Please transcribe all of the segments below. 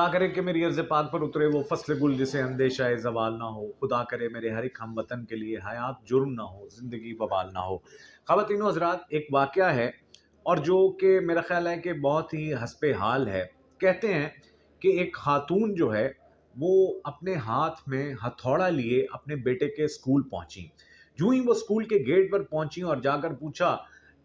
खुदा करे कि मेरी अर्ज़ पाक पर उतरे वो फ़स्ल गुल जिसे अंदेशा ज़वाल ना हो। खुदा करे मेरे हर एक हमवतन के लिए हयात जुर्म ना हो, ज़िंदगी वबाल ना हो। ख़वातीनो हज़रात, एक वाक़या है और जो कि मेरा ख़्याल है कि बहुत ही हस्बे हाल है। कहते हैं कि एक ख़ातून जो है वो अपने हाथ में हथौड़ा लिए अपने बेटे के स्कूल पहुँची। यूँ ही वो स्कूल के गेट पर पहुँची और जाकर पूछा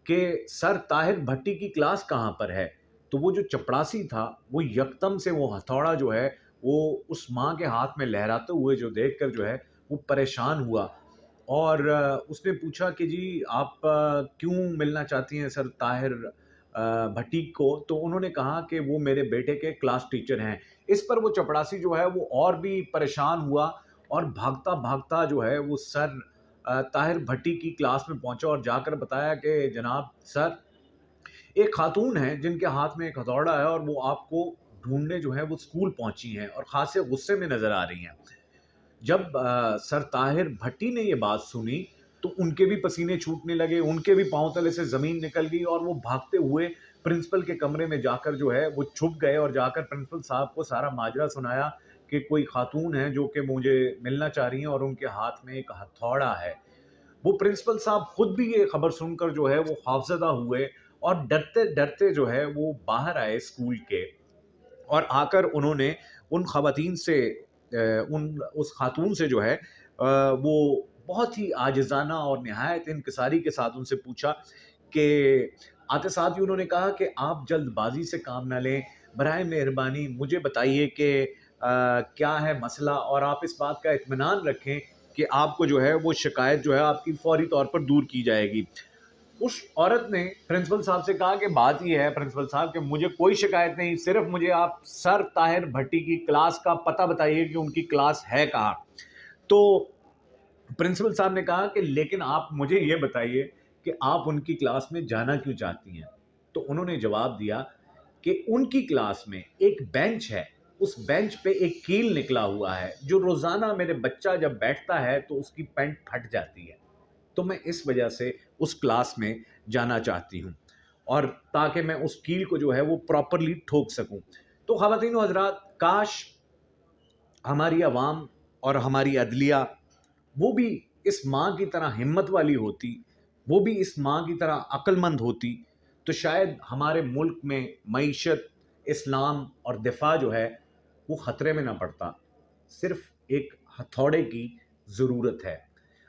कि सर ताहिर भट्टी की क्लास कहाँ पर है? तो वो जो चपड़ासी था वो यकदम से वो हथौड़ा जो है वो उस माँ के हाथ में लहराते हुए जो देखकर जो है वो परेशान हुआ और उसने पूछा कि जी आप क्यों मिलना चाहती हैं सर ताहिर भट्टी को? तो उन्होंने कहा कि वो मेरे बेटे के क्लास टीचर हैं। इस पर वो चपड़ासी जो है वो और भी परेशान हुआ और भागता भागता जो है वो सर ताहिर भट्टी की क्लास में पहुंचा और जाकर बताया कि जनाब सर, एक खातून है जिनके हाथ में एक हथौड़ा है और वो आपको ढूंढने जो है वो स्कूल पहुंची हैं और खासे गुस्से में नजर आ रही हैं। जब सर ताहिर भट्टी ने ये बात सुनी तो उनके भी पसीने छूटने लगे, उनके भी पांव तले से जमीन निकल गई और वो भागते हुए प्रिंसिपल के कमरे में जाकर जो है वो छुप गए और जाकर प्रिंसिपल साहब को सारा माजरा सुनाया कि कोई खातून है जो कि मुझे मिलना चाह रही हैं और उनके हाथ में एक हथौड़ा है। वो प्रिंसिपल साहब खुद भी ये खबर सुनकर जो है वो खौफजदा हुए और डरते डरते जो है वो बाहर आए स्कूल के और आकर उन्होंने उन खवातीन से उन उस खातून से जो है वो बहुत ही आजिज़ाना और निहायत इंकिसारी के साथ उनसे पूछा कि आते साथ ही उन्होंने कहा कि आप जल्दबाजी से काम ना लें, बराए मेहरबानी मुझे बताइए कि क्या है मसला और आप इस बात का इत्मीनान रखें कि आपको जो है वो शिकायत जो है आपकी फौरी तौर पर दूर की जाएगी। उस औरत ने प्रिंसिपल साहब से कहा कि बात ये है प्रिंसिपल साहब कि मुझे कोई शिकायत नहीं, सिर्फ मुझे आप सर ताहिर भट्टी की क्लास का पता बताइए कि उनकी क्लास है कहाँ। तो प्रिंसिपल साहब ने कहा कि लेकिन आप मुझे ये बताइए कि आप उनकी क्लास में जाना क्यों चाहती हैं? तो उन्होंने जवाब दिया कि उनकी क्लास में एक बेंच है, उस बेंच पे एक कील निकला हुआ है जो रोजाना मेरे बच्चा जब बैठता है तो उसकी पैंट फट जाती है, तो मैं इस वजह से उस क्लास में जाना चाहती हूँ और ताकि मैं उस कील को जो है वो प्रॉपरली ठोक सकूं। तो ख़वातीन व हज़रात, काश हमारी आवाम और हमारी अदलिया वो भी इस माँ की तरह हिम्मत वाली होती, वो भी इस माँ की तरह अक्लमंद होती, तो शायद हमारे मुल्क में मईशत, इस्लाम और दिफा जो है वो ख़तरे में ना पड़ता। सिर्फ एक हथौड़े की ज़रूरत है।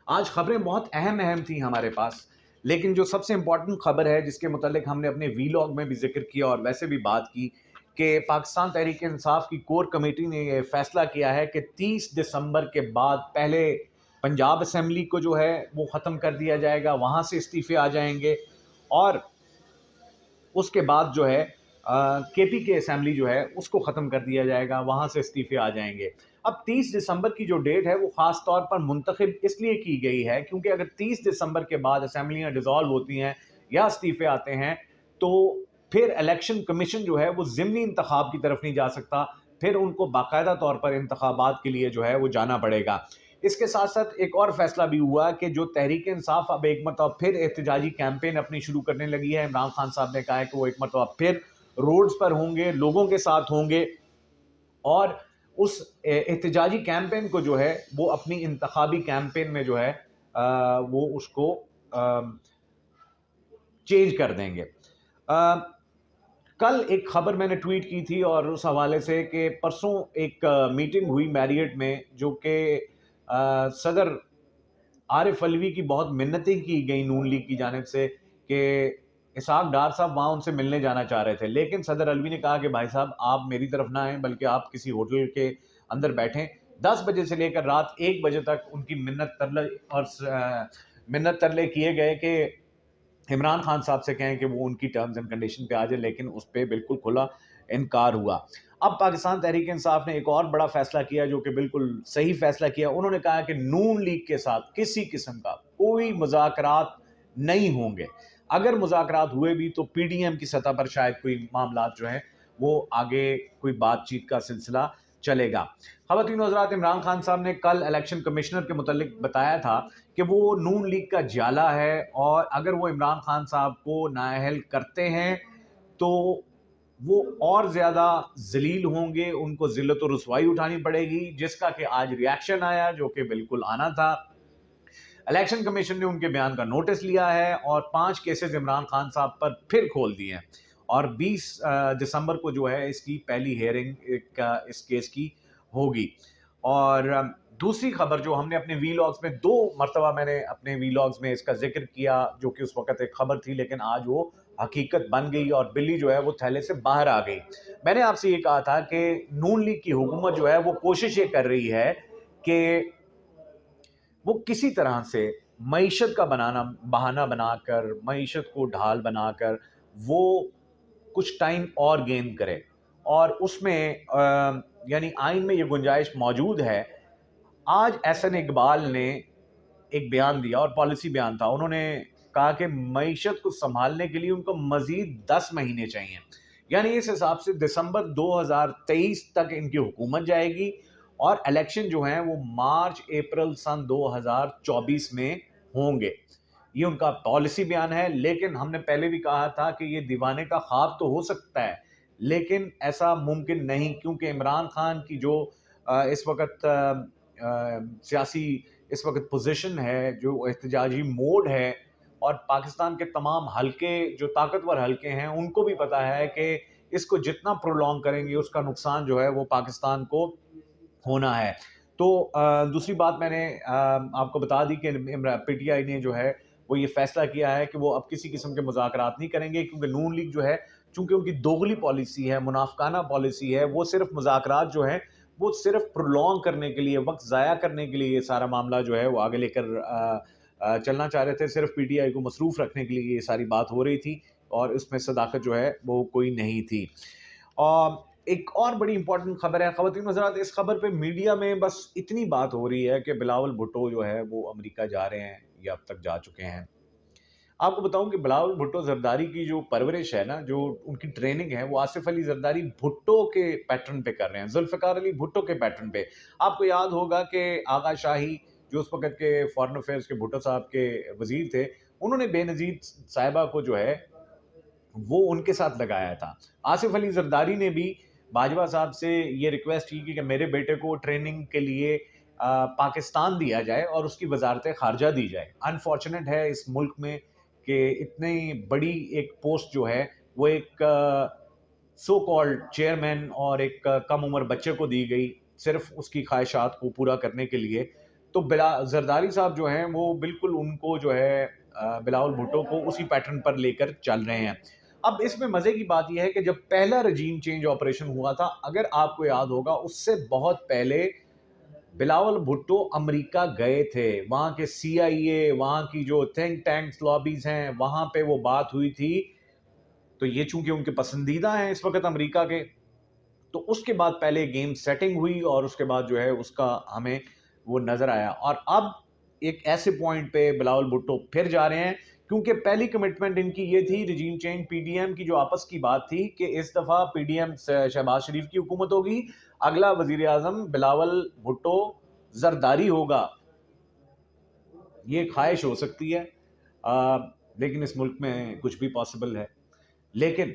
आज खबरें बहुत अहम अहम थी हमारे पास, लेकिन जो सबसे इम्पोर्टेंट खबर है जिसके मुतालिक हमने अपने वीलॉग में भी जिक्र किया और वैसे भी बात की कि पाकिस्तान तहरीक इंसाफ की कोर कमेटी ने यह फैसला किया है कि 30 दिसंबर के बाद पहले पंजाब असम्बली को जो है वो ख़त्म कर दिया जाएगा, वहाँ से इस्तीफ़े आ जाएंगे और उसके बाद जो है केपी के असेंबली जो है उसको ख़त्म कर दिया जाएगा, वहाँ से इस्तीफ़े आ जाएंगे। अब 30 दिसंबर की जो डेट है वो ख़ास तौर पर मुंतखब इसलिए की गई है क्योंकि अगर 30 दिसंबर के बाद असेंबलियाँ डिज़ोल्व होती हैं या इस्तीफ़े आते हैं तो फिर इलेक्शन कमीशन जो है वो ज़िमनी इंतखाब की तरफ नहीं जा सकता, फिर उनको बाकायदा तौर पर इंतखाबात के लिए जो है वो जाना पड़ेगा। इसके साथ साथ एक और फैसला भी हुआ कि जो तहरीक इंसाफ अब एक मरतबा फिर एहतजाजी कैंपेन अपनी शुरू करने लगी है। इमरान खान साहब ने कहा है कि वो एक मरतबा फिर रोड्स पर होंगे, लोगों के साथ होंगे और उस एहतजाजी कैंपेन को जो है वो अपनी इंतखाबी कैंपेन में जो है वो उसको चेंज कर देंगे। कल एक खबर मैंने ट्वीट की थी और उस हवाले से कि परसों एक मीटिंग हुई मैरियट में जो कि सदर आरिफ अलवी की बहुत मिन्नतें की गई नून लीग की जानिब से कि इसहाक डार साहब वहाँ उनसे मिलने जाना चाह रहे थे, लेकिन सदर अलवी ने कहा कि भाई साहब आप मेरी तरफ ना आएँ बल्कि आप किसी होटल के अंदर बैठें। 10 बजे से लेकर रात 1 बजे तक उनकी मिन्नत तरले किए गए कि इमरान खान साहब से कहें कि वो उनकी टर्म्स एंड कंडीशन पे आ जाए, लेकिन उस पर बिल्कुल खुला इनकार हुआ। अब पाकिस्तान तहरीक इंसाफ ने एक और बड़ा फैसला किया जो कि बिल्कुल सही फैसला किया। उन्होंने कहा कि नून लीग के साथ किसी किस्म का कोई मुज़ाकरात नहीं होंगे। अगर मुज़ाकरात हुए भी तो पीडीएम की सतह पर शायद कोई मामला जो है वो आगे कोई बातचीत का सिलसिला चलेगा। ख़वातीन व हज़रात, इमरान खान साहब ने कल इलेक्शन कमिश्नर के मुतालिक बताया था कि वो नून लीग का जाला है और अगर वो इमरान खान साहब को नाअहल करते हैं तो وہ اور زیادہ ذلیل ہوں گے, ان کو ذلت و رسوائی اٹھانی پڑے گی, جس کا کہ آج ریاکشن آیا, جو کہ بالکل آنا تھا. الیکشن کمیشن نے ان کے بیان کا نوٹس لیا ہے اور 5 کیسز عمران خان صاحب پر پھر کھول دیے ہیں, اور 20 دسمبر کو جو ہے اس کی پہلی ہیئرنگ اس کیس کی ہوگی. اور دوسری خبر جو ہم نے اپنے وی لاگز میں 2 مرتبہ میں نے اپنے وی لاگز میں اس کا ذکر کیا, جو کہ اس وقت ایک خبر تھی لیکن آج وہ حقیقت بن گئی اور بلی جو ہے وہ تھیلے سے باہر آ گئی. میں نے آپ سے یہ کہا تھا کہ نون لیگ کی حکومت جو ہے وہ کوشش یہ کر رہی ہے کہ وہ کسی طرح سے معیشت کا بہانہ بنا کر, معیشت کو ڈھال بنا کر وہ کچھ ٹائم اور گین کرے, اور اس میں یعنی آئین میں یہ گنجائش موجود ہے. آج احسن اقبال نے ایک بیان دیا اور پالیسی بیان تھا, انہوں نے کہا کہ معیشت کو سنبھالنے کے لیے ان کو مزید 10 مہینے چاہیے, یعنی اس حساب سے دسمبر 2023 تک ان کی حکومت جائے گی, اور الیکشن جو ہیں وہ مارچ اپریل سن 2024 میں ہوں گے. یہ ان کا پالیسی بیان ہے, لیکن ہم نے پہلے بھی کہا تھا کہ یہ دیوانے کا خواب تو ہو سکتا ہے لیکن ایسا ممکن نہیں, کیونکہ عمران خان کی جو اس وقت سیاسی اس وقت پوزیشن ہے, جو احتجاجی موڈ ہے, اور پاکستان کے تمام حلقے جو طاقتور حلقے ہیں ان کو بھی پتا ہے کہ اس کو جتنا پرولونگ کریں گے اس کا نقصان جو ہے وہ پاکستان کو ہونا ہے. تو دوسری بات میں نے آپ کو بتا دی کہ پی ٹی آئی نے جو ہے وہ یہ فیصلہ کیا ہے کہ وہ اب کسی قسم کے مذاکرات نہیں کریں گے, کیونکہ نون لیگ جو ہے چونکہ ان کی دوغلی پالیسی ہے, منافقانہ پالیسی ہے, وہ صرف مذاکرات جو ہیں وہ صرف پرولونگ کرنے کے لیے, وقت ضائع کرنے کے لیے یہ سارا معاملہ جو ہے وہ آگے لے کر چلنا چاہ رہے تھے. صرف پی ٹی آئی کو مصروف رکھنے کے لیے یہ ساری بات ہو رہی تھی, اور اس میں صداقت جو ہے وہ کوئی نہیں تھی. ایک اور بڑی امپورٹنٹ خبر ہے خواتین حضرات, اس خبر پہ میڈیا میں بس اتنی بات ہو رہی ہے کہ بلاول بھٹو جو ہے وہ امریکہ جا رہے ہیں یا اب تک جا چکے ہیں. آپ کو بتاؤں کہ بلاول بھٹو زرداری کی جو پرورش ہے نا, جو ان کی ٹریننگ ہے, وہ آصف علی زرداری بھٹو کے پیٹرن پہ کر رہے ہیں, ذوالفقار علی بھٹو کے پیٹرن پہ. آپ کو یاد ہوگا کہ آغا شاہی جو اس وقت کے فارن افیئرز کے بھٹو صاحب کے وزیر تھے, انہوں نے بے نظیر صاحبہ کو جو ہے وہ ان کے ساتھ لگایا تھا. آصف علی زرداری نے بھی باجوہ صاحب سے یہ ریکویسٹ کی کہ میرے بیٹے کو ٹریننگ کے لیے پاکستان دیا جائے اور اس کی وزارت خارجہ دی جائے. انفارچونیٹ ہے اس ملک میں کہ اتنی بڑی ایک پوسٹ جو ہے وہ ایک سو کالڈ چیئرمین اور ایک کم عمر بچے کو دی گئی, صرف اس کی خواہشات کو پورا کرنے کے لیے. تو زرداری صاحب جو ہیں وہ بالکل ان کو جو ہے بلاول بھٹو کو اسی پیٹرن پر لے کر چل رہے ہیں. اب اس میں مزے کی بات یہ ہے کہ جب پہلا رجیم چینج آپریشن ہوا تھا, اگر آپ کو یاد ہوگا, اس سے بہت پہلے بلاول بھٹو امریکہ گئے تھے. وہاں کے سی آئی اے, وہاں کی جو تھنک ٹینکس لابیز ہیں, وہاں پہ وہ بات ہوئی تھی. تو یہ چونکہ ان کے پسندیدہ ہیں اس وقت امریکہ کے, تو اس کے بعد پہلے گیم سیٹنگ ہوئی اور اس کے بعد جو ہے اس کا ہمیں وہ نظر آیا. اور اب ایک ایسے پوائنٹ پہ بلاول بھٹو پھر جا رہے ہیں, کیونکہ پہلی کمٹمنٹ ان کی یہ تھی regime change P D M کی جو آپس کی بات تھی کہ اس دفعہ پی ڈی ایم شہباز شریف کی حکومت ہوگی, اگلا وزیر اعظم بلاول بھٹو زرداری ہوگا. یہ خواہش ہو سکتی ہے لیکن اس ملک میں کچھ بھی پاسبل ہے. لیکن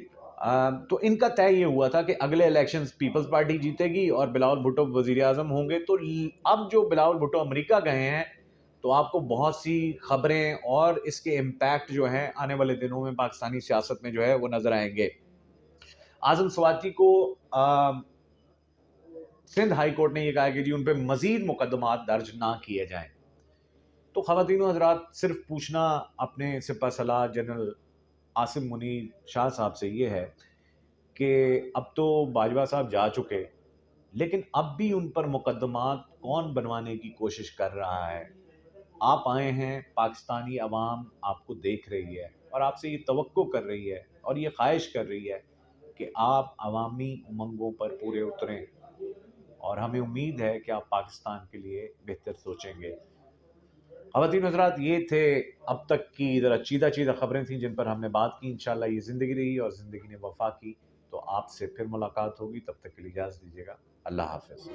تو ان کا طے یہ ہوا تھا کہ اگلے الیکشنز پیپلز پارٹی جیتے گی اور بلاول بھٹو وزیر اعظم ہوں گے. تو اب جو بلاول بھٹو امریکہ گئے ہیں تو آپ کو بہت سی خبریں اور اس کے امپیکٹ جو ہیں آنے والے دنوں میں پاکستانی سیاست میں جو ہے وہ نظر آئیں گے. اعظم سواتی کو سندھ ہائی کورٹ نے یہ کہا کہ جی ان پہ مزید مقدمات درج نہ کیے جائیں. تو خواتین و حضرات, صرف پوچھنا اپنے سپہ سالار جنرل عاصم منیر شاہ صاحب سے یہ ہے کہ اب تو باجوہ صاحب جا چکے, لیکن اب بھی ان پر مقدمات کون بنوانے کی کوشش کر رہا ہے؟ آپ آئے ہیں, پاکستانی عوام آپ کو دیکھ رہی ہے اور آپ سے یہ توقع کر رہی ہے اور یہ خواہش کر رہی ہے کہ آپ عوامی امنگوں پر پورے اتریں, اور ہمیں امید ہے کہ آپ پاکستان کے لیے بہتر سوچیں گے. خواتین حضرات, یہ تھے اب تک کی ذرا چیدہ خبریں تھیں جن پر ہم نے بات کی. انشاءاللہ یہ زندگی رہی اور زندگی نے وفا کی. تو آپ سے پھر ملاقات ہوگی, تب تک کے لیے اجازت دیجیے گا. اللہ حافظ.